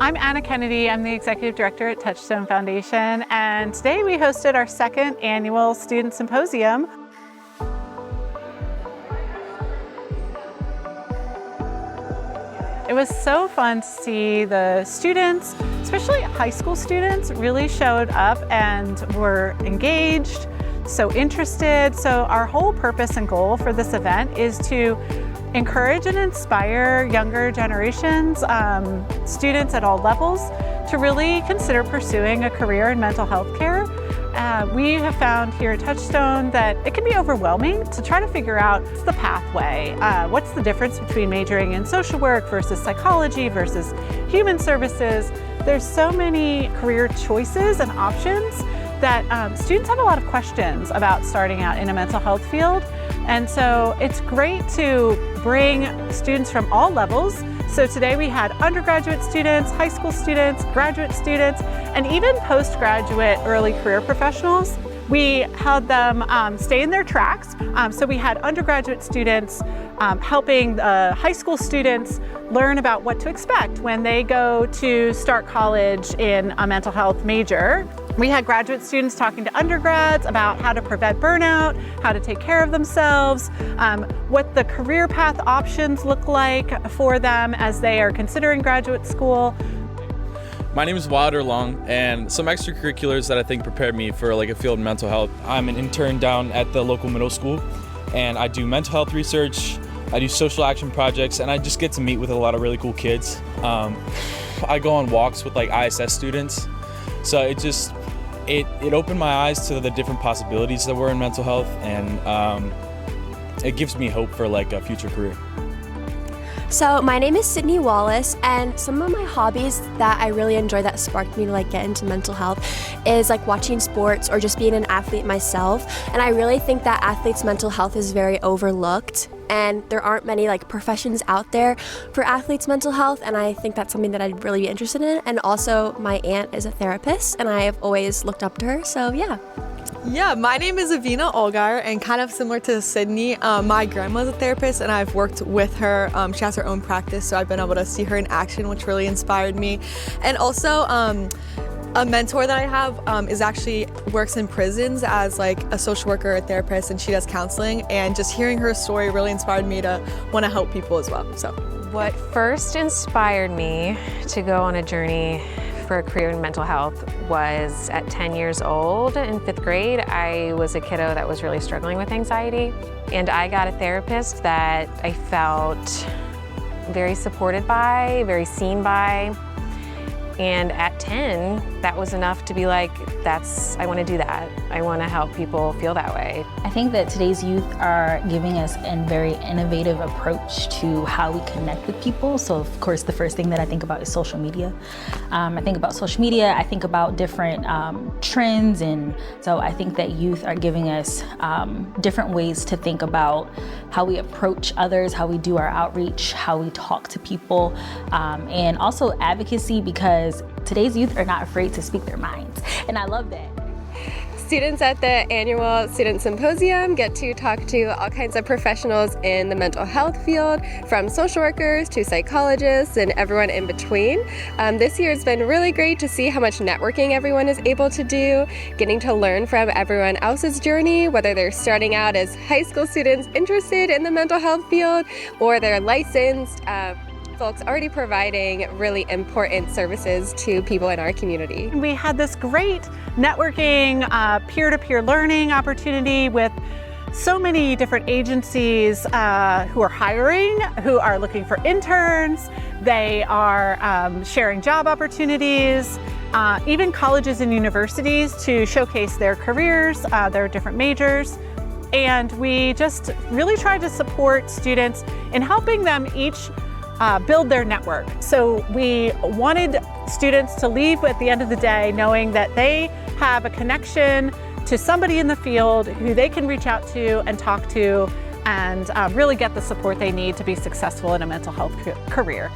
I'm Anna Kennedy. I'm the Executive Director at Touchstone Foundation, and today we hosted our second annual Student Symposium. It was so fun to see the students, especially high school students, really showed up and were engaged, so interested. So our whole purpose and goal for this event is to encourage and inspire younger generations, students at all levels, to really consider pursuing a career in mental health care. We have found here at Touchstone that it can be overwhelming to try to figure out the pathway. What's the difference between majoring in social work versus psychology versus human services? There's so many career choices and options that students have a lot of questions about starting out in a mental health field. And so it's great to bring students from all levels. So today we had undergraduate students, high school students, graduate students, and even postgraduate early career professionals. We had them stay in their tracks. So we had undergraduate students helping the high school students learn about what to expect when they go to start college in a mental health major. We had graduate students talking to undergrads about how to prevent burnout, how to take care of themselves, what the career path options look like for them as they are considering graduate school. My name is Wilder Long, and some extracurriculars that I think prepared me for a field in mental health. I'm an intern down at the local middle school, and I do mental health research, I do social action projects, and I just get to meet with a lot of really cool kids. I go on walks with ISS students, so it opened my eyes to the different possibilities that were in mental health, and it gives me hope for a future career. So my name is Sydney Wallace, and some of my hobbies that I really enjoy that sparked me to get into mental health is watching sports or just being an athlete myself. And I really think that athletes' mental health is very overlooked, and there aren't many professions out there for athletes' mental health, and I think that's something that I'd really be interested in. And also my aunt is a therapist, and I have always looked up to her, so yeah. Yeah, my name is Avina Olgar, and kind of similar to Sydney, my grandma's a therapist and I've worked with her. She has her own practice, so I've been able to see her in action, which really inspired me. And also, a mentor that I have is actually works in prisons as a social worker or therapist, and she does counseling, and just hearing her story really inspired me to want to help people as well. So, what first inspired me to go on a journey for a career in mental health was at 10 years old in 5th grade. I was a kiddo that was really struggling with anxiety, and I got a therapist that I felt very supported by, very seen by. And at 10, that was enough to be I want to do that. I want to help people feel that way. I think that today's youth are giving us a very innovative approach to how we connect with people. So of course, the first thing that I think about is social media. I think about social media, I think about different trends. And so I think that youth are giving us different ways to think about how we approach others, how we do our outreach, how we talk to people, and also advocacy, because today's youth are not afraid to speak their minds, and I love that. Students at the annual Student Symposium get to talk to all kinds of professionals in the mental health field, from social workers to psychologists and everyone in between. This year it's been really great to see how much networking everyone is able to do, getting to learn from everyone else's journey, whether they're starting out as high school students interested in the mental health field or they're licensed folks already providing really important services to people in our community. We had this great networking, peer-to-peer learning opportunity with so many different agencies who are hiring, who are looking for interns. They are sharing job opportunities, even colleges and universities to showcase their careers, their different majors. And we just really tried to support students in helping them each build their network. So we wanted students to leave at the end of the day knowing that they have a connection to somebody in the field who they can reach out to and talk to, and really get the support they need to be successful in a mental health career.